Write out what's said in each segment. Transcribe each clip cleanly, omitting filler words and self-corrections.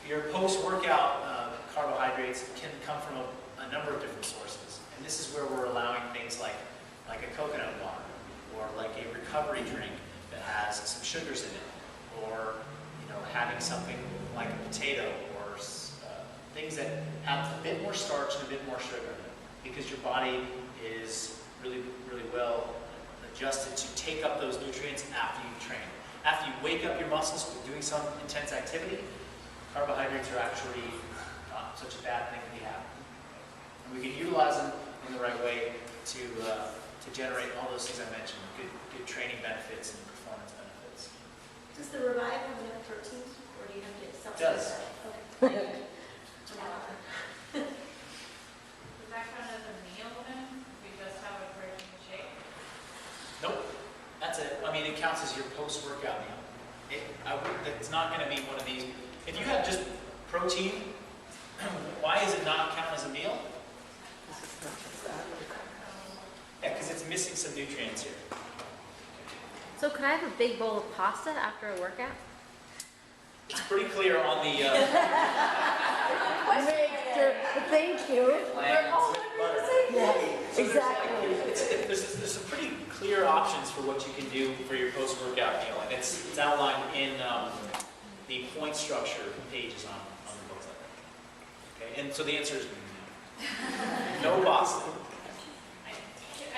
Your post-workout carbohydrates can come from a number of different sources. And this is where we're allowing things like a coconut water, or like a recovery drink that has some sugars in it, or having something like a potato, or things that have a bit more starch and a bit more sugar in it, because your body is really, really well adjusted to take up those nutrients after you train. After you wake up your muscles with doing some intense activity, carbohydrates are actually not such a bad thing to be having. And we can utilize them in the right way to generate all those things I mentioned, good training benefits and performance benefits. Does the Revive have enough protein, or do you have to get It does. Okay. Does that count as a meal then? If we just have a protein shake? Nope. That's it. I mean, it counts as your post-workout meal. It's not going to be one of these. If you have just protein, why is it not count as a meal? Yeah, because it's missing some nutrients here. So could I have a big bowl of pasta after a workout? It's pretty clear on the Thank you. We're all wondering the same thing. So Exactly. there's some pretty clear options for what you can do for your post-workout meal, and it's outlined in the point structure pages on the books. Okay, and so the answer is no pasta.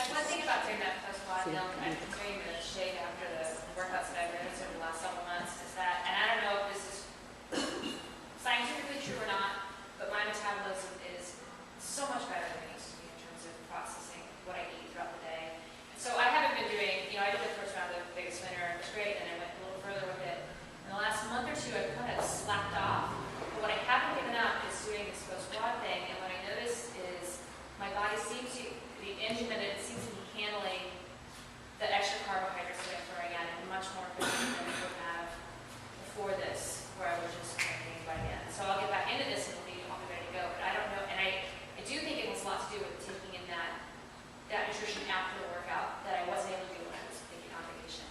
One thing about doing that post-workout meal and doing the shake after the workouts that I've noticed over the last several months is that, and I don't know if this is scientifically true or not, but my metabolism is so much better than it used to be in terms of processing what I eat throughout the day. So I haven't been doing, I did the first round of the biggest winner, it was great, and I went a little further with it. In the last month or two, I've kind of slacked off. But what I haven't given up is doing this post-squat thing, and what I notice is my body seems to, the engine that it seems to be handling the extra carbohydrates that I'm throwing at it much more efficiently than it would have before this, where I was just training by the end. So I'll get back into this and I'll be ready to go. But I don't know, and I do think it has a lot to do with taking in that nutrition after the workout that I wasn't able to do when I was thinking on vacation.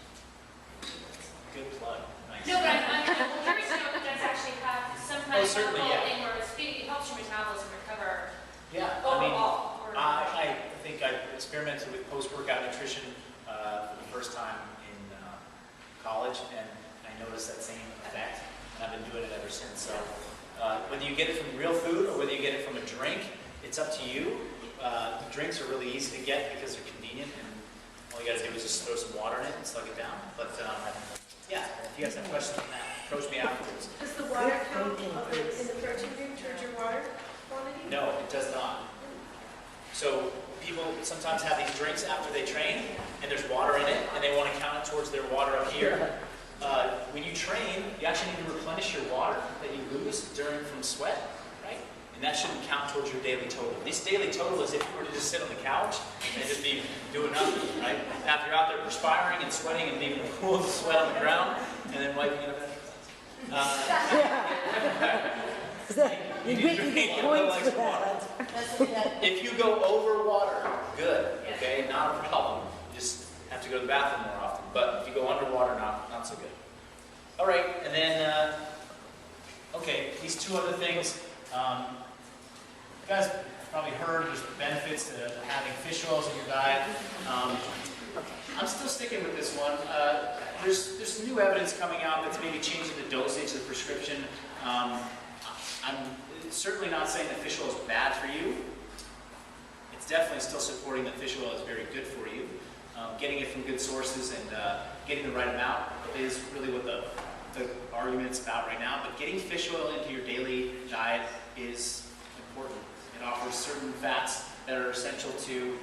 Good plug. Nice. No, but I'm curious to know if that's actually have some kind of certainly, chemical yeah. thing where it helps your metabolism recover Yeah, overall. I think I experimented with post-workout nutrition for the first time in college, and I noticed that same effect, and I've been doing it ever since. So whether you get it from real food or whether you get it from a drink, it's up to you. The drinks are really easy to get because they're convenient, and all you guys do is just throw some water in it and slug it down. But yeah, if you guys have questions on that, approach me afterwards. Does the water count in the protein drink towards your water quantity? No, it does not. So people sometimes have these drinks after they train, and there's water in it, and they want to count it towards their water up here. When you train, you actually need to replenish your water that you lose from sweat, right? And that shouldn't count towards your daily total. This daily total is if you were to just sit on the couch and just be doing nothing, right? After you're out there perspiring and sweating and being in a pool of sweat on the ground, and then wiping it up after You get points for that. If you go over water, good, okay, not a problem. You just have to go to the bathroom more often. But if you go underwater, not so good. All right, and then, okay, these two other things. You guys probably heard there's benefits to having fish oils in your diet. I'm still sticking with this one. There's some new evidence coming out that's maybe changing the dosage of the prescription. I'm certainly not saying that fish oil is bad for you. It's definitely still supporting that fish oil is very good for you. Getting it from good sources and getting the right amount is really what the argument's about right now. But getting fish oil into your daily diet is important. It offers certain fats that are essential to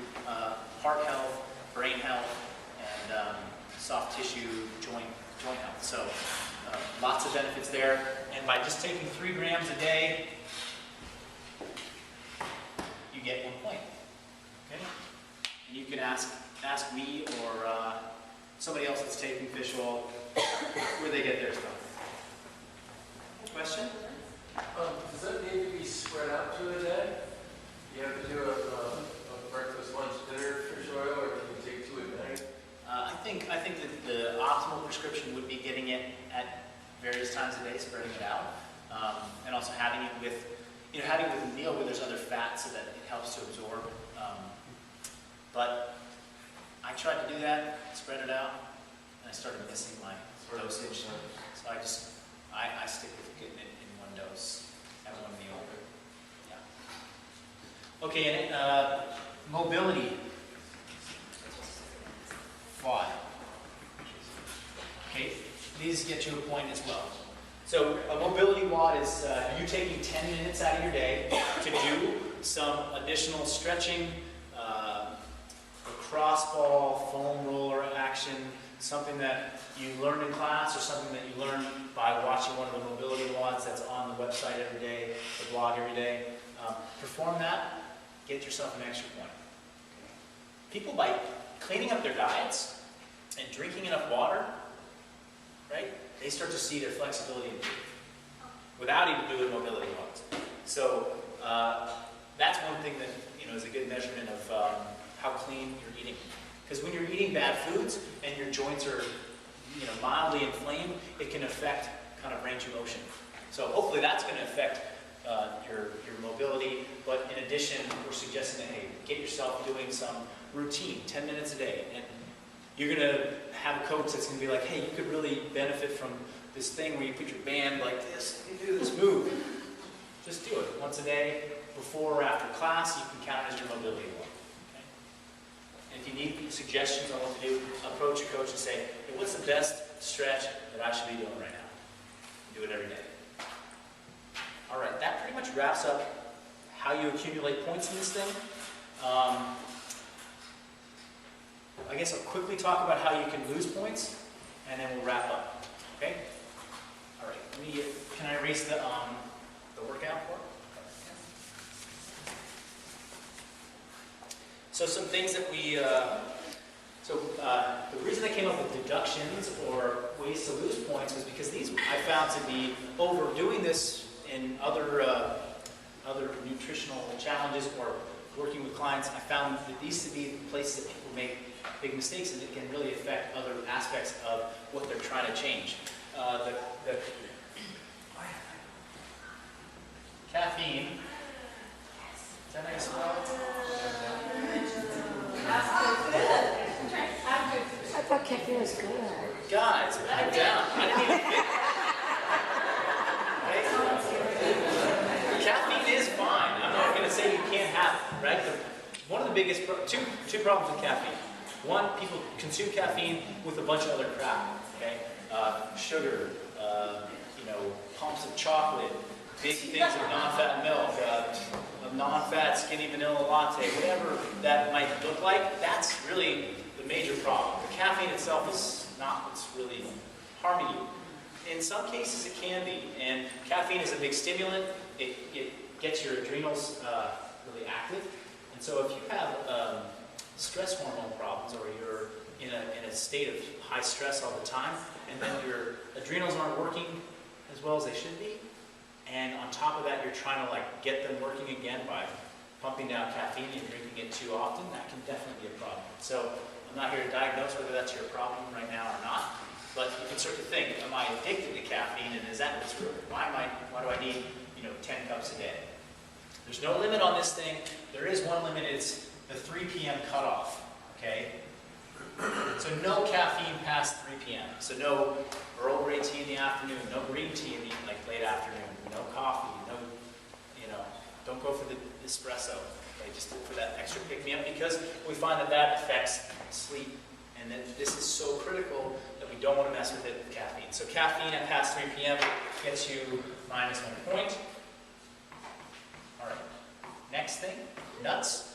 heart health, brain health, and soft tissue joint health. So lots of benefits there. And by just taking 3 grams a day, you get 1 point. Okay? And you can ask me or somebody else that's taking fish oil where they get their stuff. Question? Does that need to be spread out to a day? You have to do a breakfast, lunch, dinner fish oil, or can you take 2 a day? I think that the optimal prescription would be getting it at various times a day, spreading it out. And also having it with, having it with a meal where there's other fat so that it helps to absorb. But I tried to do that, spread it out, and I started missing my dosage. So I stick with getting it in one dose at one meal. Yeah. Okay, and mobility. Why? Okay, these get you a point as well. So a mobility WOD is you taking 10 minutes out of your day to do some additional stretching, a crossball, foam roller action, something that you learned in class or something that you learned by watching one of the mobility WODs that's on the website every day, the blog every day. Perform that, get yourself an extra point. People, by cleaning up their diets and drinking enough water, right, they start to see their flexibility improve without even doing mobility WODs. So that's one thing that is a good measurement of how clean you're eating. Because when you're eating bad foods and your joints are mildly inflamed, it can affect kind of range of motion. So hopefully that's going to affect your mobility. But in addition, we're suggesting that, hey, get yourself doing some routine, 10 minutes a day. And you're going to have a coach that's going to be like, hey, you could really benefit from this thing where you put your band like this, and you do this move. Just do it once a day, before or after class. You can count it as your mobility WOD. Okay? And if you need suggestions on what to do, approach your coach and say, hey, what's the best stretch that I should be doing right now? Do it every day. All right, that pretty much wraps up how you accumulate points in this thing. I guess I'll quickly talk about how you can lose points, and then we'll wrap up. Okay? All right. Can I erase the workout for it? So some things that we. The reason I came up with deductions or ways to lose points was because these I found to be overdoing this in other nutritional challenges or working with clients. I found that these to be places that people make big mistakes, and it can really affect other aspects of what they're trying to change. The caffeine. Is that how you spell it? I thought caffeine was good. Guys, pipe down. I didn't even think. Okay? Caffeine is fine. I'm not going to say you can't have it, right? One of the biggest, two problems with caffeine. One, people consume caffeine with a bunch of other crap, okay? Sugar, pumps of chocolate, big things of non-fat milk, a non-fat skinny vanilla latte, whatever that might look like, that's really the major problem. The caffeine itself is not what's really harming you. In some cases it can be, and caffeine is a big stimulant. It gets your adrenals really active. And so if you have stress hormone problems, or you're in a state of high stress all the time, and then your adrenals aren't working as well as they should be, and on top of that you're trying to get them working again by pumping down caffeine and drinking it too often, that can definitely be a problem. So I'm not here to diagnose whether that's your problem right now or not, but you can start to think, am I addicted to caffeine, and is that what's real? Why do I need 10 cups a day? There's no limit on this thing. There is one limit. It's the 3 p.m. cutoff, okay? So no caffeine past 3 p.m. So no Earl Grey tea in the afternoon, no green tea in the late afternoon, no coffee, don't go for the espresso, okay? Just for that extra pick-me-up, because we find that affects sleep, and then this is so critical that we don't want to mess with it with caffeine. So caffeine at past 3 p.m. gets you -1 point. All right, next thing, nuts.